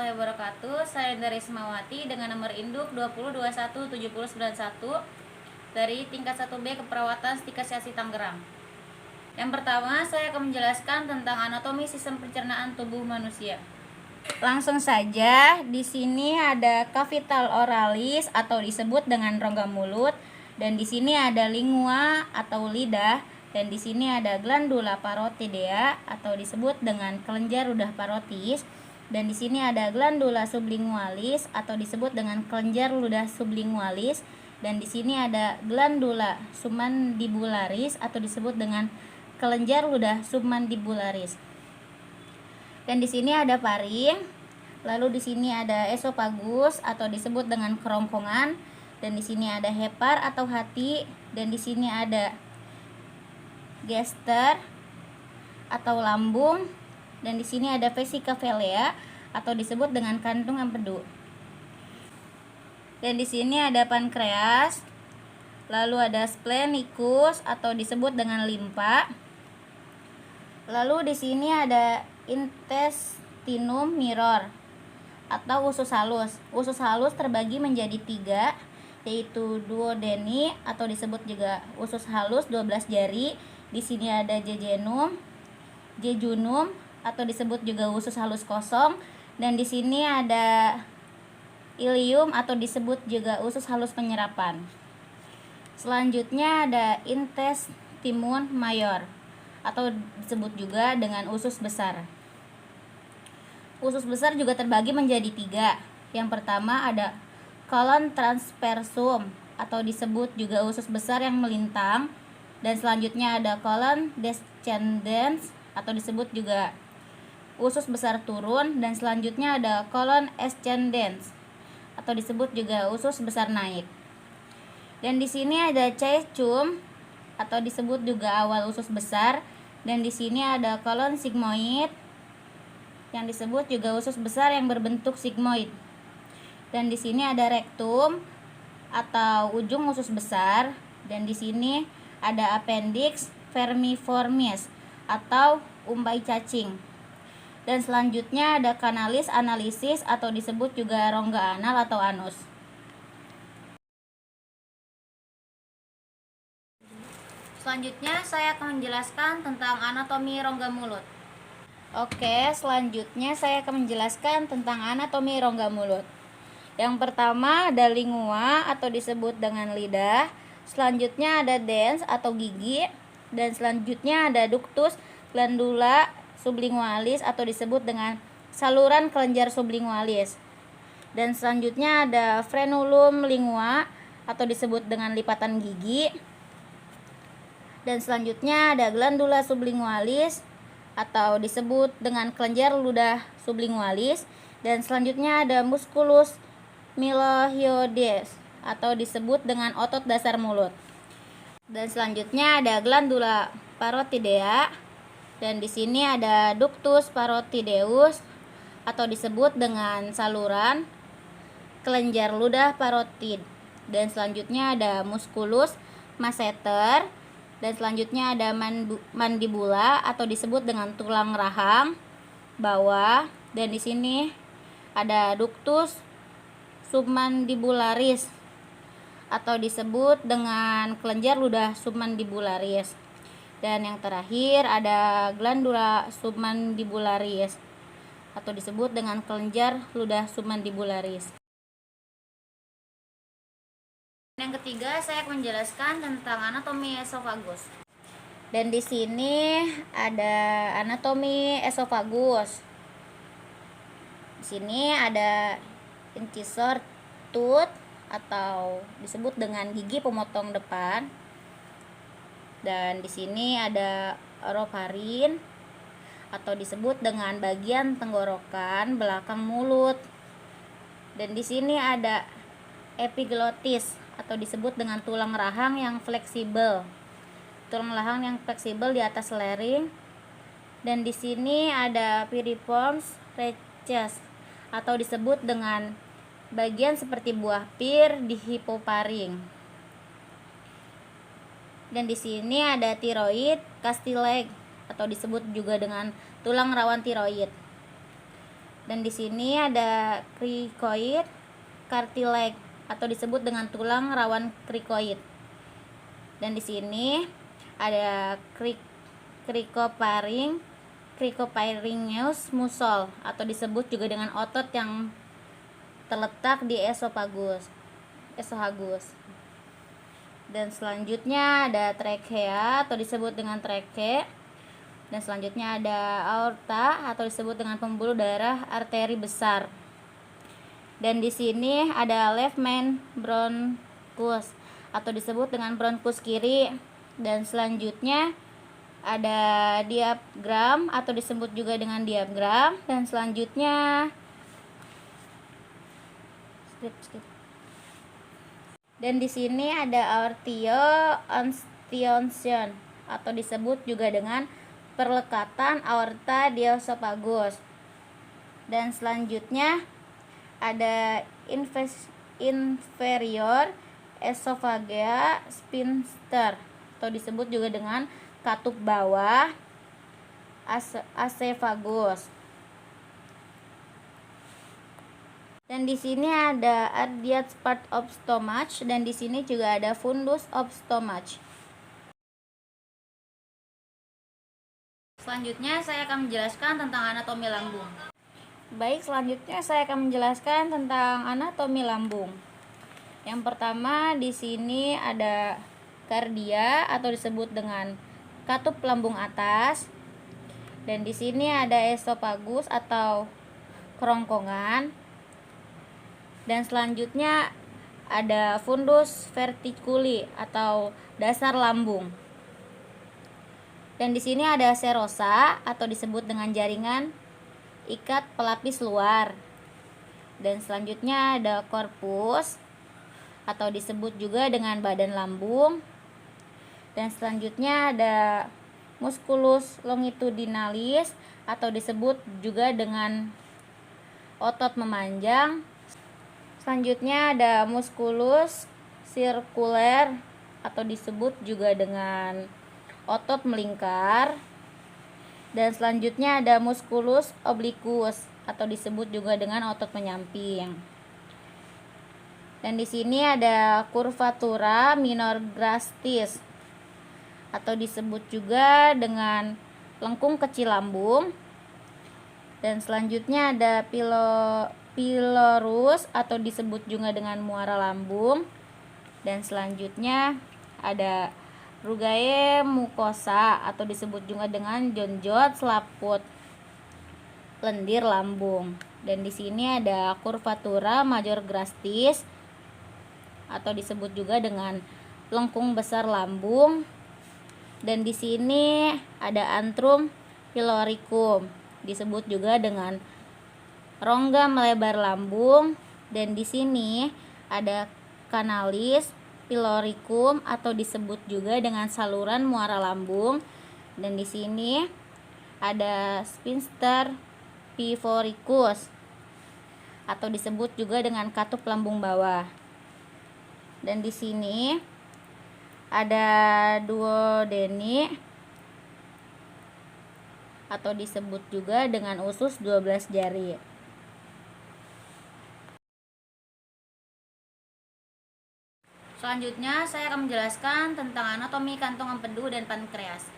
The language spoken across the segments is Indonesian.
warahmatullahi wabarakatuh. Saya dari Semawati dengan nomor induk 20217091 dari tingkat 1B Keperawatan Stikasiasi Tangerang. Yang pertama, saya akan menjelaskan tentang anatomi sistem pencernaan tubuh manusia. Langsung saja, di sini ada cavital oralis atau disebut dengan rongga mulut, dan di sini ada lingua atau lidah, dan di sini ada glandula parotidea atau disebut dengan kelenjar ludah parotis, dan di sini ada glandula sublingualis atau disebut dengan kelenjar ludah sublingualis, dan di sini ada glandula submandibularis atau disebut dengan kelenjar ludah submandibularis. Dan di sini ada paring, lalu di sini ada esofagus atau disebut dengan kerongkongan, dan di sini ada hepar atau hati, dan di sini ada gester atau lambung, dan di sini ada vesica velea atau disebut dengan kantung empedu. Dan di sini ada pankreas, lalu ada splenikus atau disebut dengan limpa. Lalu di sini ada intestinum minor atau usus halus. Usus halus terbagi menjadi 3, yaitu duodeni atau disebut juga usus halus 12 jari. Di sini ada jejunum atau disebut juga usus halus kosong, dan di sini ada ilium atau disebut juga usus halus penyerapan. Selanjutnya ada intestinum mayor atau disebut juga dengan usus besar. Usus besar juga terbagi menjadi 3. Yang pertama ada colon transversum atau disebut juga usus besar yang melintang, dan selanjutnya ada colon descendens atau disebut juga usus besar turun, dan selanjutnya ada colon ascendens atau disebut juga usus besar naik. Dan di sini ada caecum atau disebut juga awal usus besar, dan di sini ada colon sigmoid yang disebut juga usus besar yang berbentuk sigmoid. Dan di sini ada rectum atau ujung usus besar, dan di sini ada appendix vermiformis atau umpai cacing. Dan selanjutnya ada canalis analisis atau disebut juga rongga anal atau anus. Selanjutnya saya akan menjelaskan tentang anatomi rongga mulut. Oke, selanjutnya saya akan menjelaskan tentang anatomi rongga mulut. Yang pertama ada lingua atau disebut dengan lidah, selanjutnya ada dens atau gigi, dan selanjutnya ada ductus glandula sublingualis atau disebut dengan saluran kelenjar sublingualis. Dan selanjutnya ada frenulum lingua atau disebut dengan lipatan gigi. Dan selanjutnya ada glandula sublingualis atau disebut dengan kelenjar ludah sublingualis, dan selanjutnya ada musculus mylohyoides atau disebut dengan otot dasar mulut. Dan selanjutnya ada glandula parotidea, dan di sini ada ductus parotideus atau disebut dengan saluran kelenjar ludah parotid. Dan selanjutnya ada musculus masseter, dan selanjutnya ada mandibula atau disebut dengan tulang rahang bawah, dan di sini ada ductus submandibularis atau disebut dengan kelenjar ludah submandibularis. Dan yang terakhir ada glandula submandibularis atau disebut dengan kelenjar ludah submandibularis. Yang ketiga, saya akan menjelaskan tentang anatomi esofagus. Dan di sini ada anatomi esofagus. Di sini ada incisor tooth atau disebut dengan gigi pemotong depan. Dan di sini ada orofarin atau disebut dengan bagian tenggorokan belakang mulut. Dan di sini ada epiglotis atau disebut dengan tulang rahang yang fleksibel. Tulang rahang yang fleksibel di atas laring. Dan di sini ada piriforms reches atau disebut dengan bagian seperti buah pir di hipoparing. Dan di sini ada tiroid cartilage atau disebut juga dengan tulang rawan tiroid. Dan di sini ada cricoid cartilage atau disebut dengan tulang rawan cricoid. Dan di sini ada cricopharyngeus muscle atau disebut juga dengan otot yang terletak di esophagus. Dan selanjutnya ada trachea atau disebut dengan trachea. Dan selanjutnya ada aorta atau disebut dengan pembuluh darah arteri besar. Dan di sini ada left main bronchus atau disebut dengan bronkus kiri. Dan selanjutnya ada diaphragm atau disebut juga dengan diaphragm. Dan selanjutnya Dan di sini ada aortio-osteosion atau disebut juga dengan perlekatan aorta di esophagus. Dan selanjutnya ada inferior esophageal sphincter atau disebut juga dengan katup bawah esophagus. Dan di sini ada adjacent part of stomach dan di sini juga ada fundus of stomach. Selanjutnya saya akan menjelaskan tentang anatomi lambung. Baik, selanjutnya saya akan menjelaskan tentang anatomi lambung. Yang pertama di sini ada kardia atau disebut dengan katup lambung atas. Dan di sini ada esophagus atau kerongkongan. Dan selanjutnya ada fundus verticuli atau dasar lambung. Dan di sini ada serosa atau disebut dengan jaringan ikat pelapis luar. Dan selanjutnya ada corpus atau disebut juga dengan badan lambung. Dan selanjutnya ada musculus longitudinalis atau disebut juga dengan otot memanjang. Selanjutnya ada musculus circular atau disebut juga dengan otot melingkar. Dan selanjutnya ada musculus obliquus atau disebut juga dengan otot menyamping. Dan di sini ada curvatura minor gastritis atau disebut juga dengan lengkung kecil lambung. Dan selanjutnya ada pylorus atau disebut juga dengan muara lambung. Dan selanjutnya ada rugae mucosa atau disebut juga dengan jonjot selaput lendir lambung. Dan di sini ada curvatura major gastritis atau disebut juga dengan lengkung besar lambung. Dan di sini ada antrum pyloricum disebut juga dengan rongga melebar lambung. Dan di sini ada kanalis pyloricum atau disebut juga dengan saluran muara lambung. Dan di sini ada sphincter pivoricus atau disebut juga dengan katup lambung bawah. Dan di sini ada duodeni atau disebut juga dengan usus 12 jari. Selanjutnya saya akan menjelaskan tentang anatomi kantong empedu dan pankreas.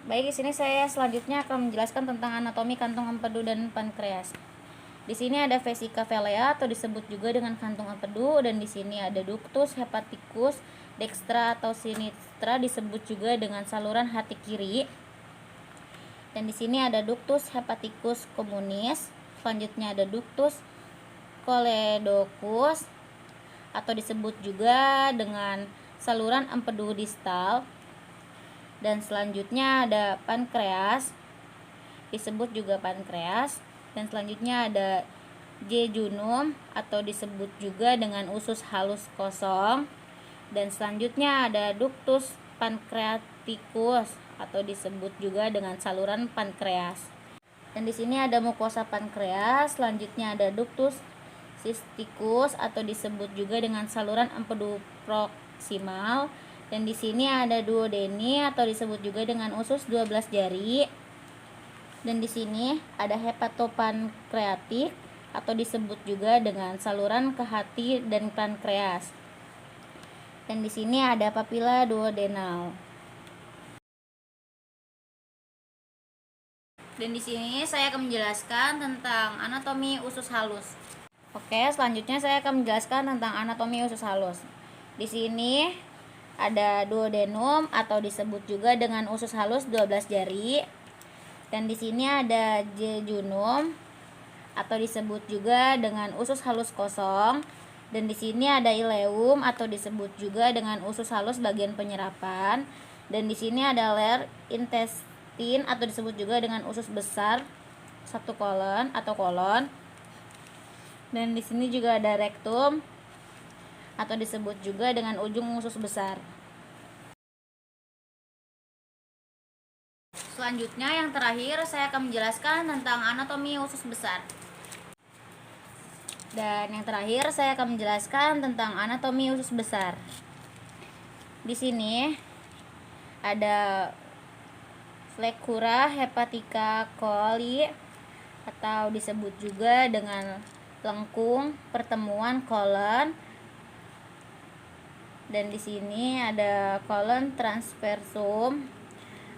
Baik, di sini saya selanjutnya akan menjelaskan tentang anatomi kantong empedu dan pankreas. Di sini ada vesica velea atau disebut juga dengan kantong empedu. Dan di sini ada ductus hepaticus dextra atau sinistra disebut juga dengan saluran hati kiri. Dan di sini ada ductus hepaticus communis. Selanjutnya ada ductus choledocus atau disebut juga dengan saluran empedu distal. Dan selanjutnya ada pankreas disebut juga pankreas. Dan selanjutnya ada jejunum atau disebut juga dengan usus halus kosong. Dan selanjutnya ada ductus pancreaticus atau disebut juga dengan saluran pankreas. Dan di sini ada mukosa pankreas. Selanjutnya ada ductus cysticus atau disebut juga dengan saluran empedu proksimal. Dan di sini ada duodeni atau disebut juga dengan usus 12 jari. Dan di sini ada hepatopankreatik atau disebut juga dengan saluran ke hati dan pankreas. Dan di sini ada papila duodenal. Dan di sini saya akan menjelaskan tentang anatomi usus halus. Oke, selanjutnya saya akan menjelaskan tentang anatomi usus halus. Di sini ada duodenum atau disebut juga dengan usus halus 12 jari. Dan di sini ada jejunum atau disebut juga dengan usus halus kosong. Dan di sini ada ileum atau disebut juga dengan usus halus bagian penyerapan. Dan di sini ada ler intestin atau disebut juga dengan usus besar satu kolon atau kolon. Dan di sini juga ada rektum atau disebut juga dengan ujung usus besar. Selanjutnya yang terakhir saya akan menjelaskan tentang anatomi usus besar. Dan yang terakhir saya akan menjelaskan tentang anatomi usus besar. Di sini ada Flekura hepatica coli atau disebut juga dengan lengkung pertemuan kolon. Dan di sini ada kolon transversum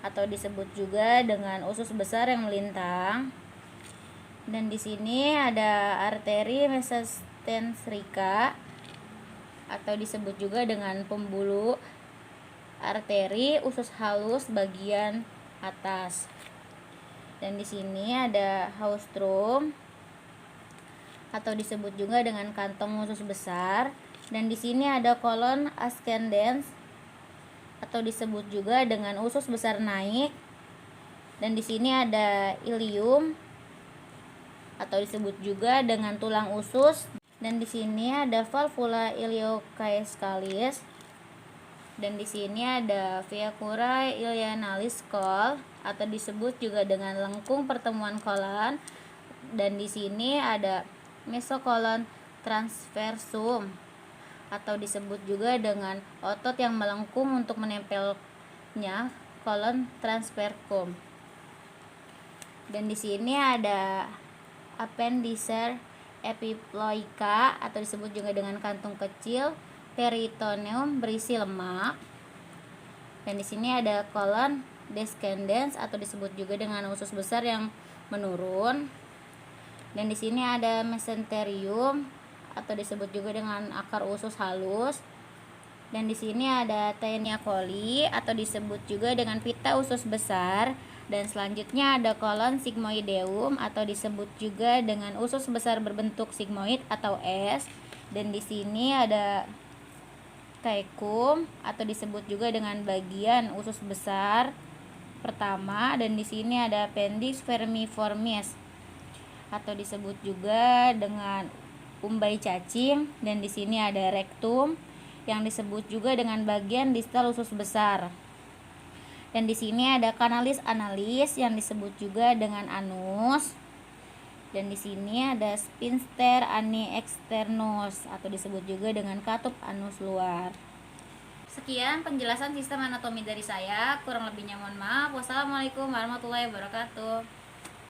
atau disebut juga dengan usus besar yang melintang. Dan di sini ada arteri mesenterica atau disebut juga dengan pembuluh arteri usus halus bagian atas. Dan di sini ada haustrum atau disebut juga dengan kantong usus besar. Dan di sini ada kolon ascendens atau disebut juga dengan usus besar naik. Dan di sini ada ilium atau disebut juga dengan tulang usus. Dan di sini ada valvula iliocaesalis. Dan di sini ada Flekura ilianalis col atau disebut juga dengan lengkung pertemuan kolon. Dan di sini ada mesokolon transversum atau disebut juga dengan otot yang melengkung untuk menempelnya kolon transversum. Dan di sini ada appendicer epiploica atau disebut juga dengan kantung kecil peritoneum berisi lemak. Dan di sini ada kolon descendens atau disebut juga dengan usus besar yang menurun. Dan di sini ada mesenterium atau disebut juga dengan akar usus halus. Dan di sini ada Taenia coli atau disebut juga dengan pita usus besar. Dan selanjutnya ada kolon sigmoideum atau disebut juga dengan usus besar berbentuk sigmoid atau S. Dan di sini ada caecum atau disebut juga dengan bagian usus besar pertama. Dan di sini ada appendix vermiformis atau disebut juga dengan umbai cacing. Dan di sini ada rektum yang disebut juga dengan bagian distal usus besar. Dan di sini ada kanalis analis yang disebut juga dengan anus. Dan di sini ada sphincter ani externus atau disebut juga dengan katup anus luar. Sekian penjelasan sistem anatomi dari saya. Kurang lebihnya mohon maaf. Wassalamualaikum warahmatullahi wabarakatuh.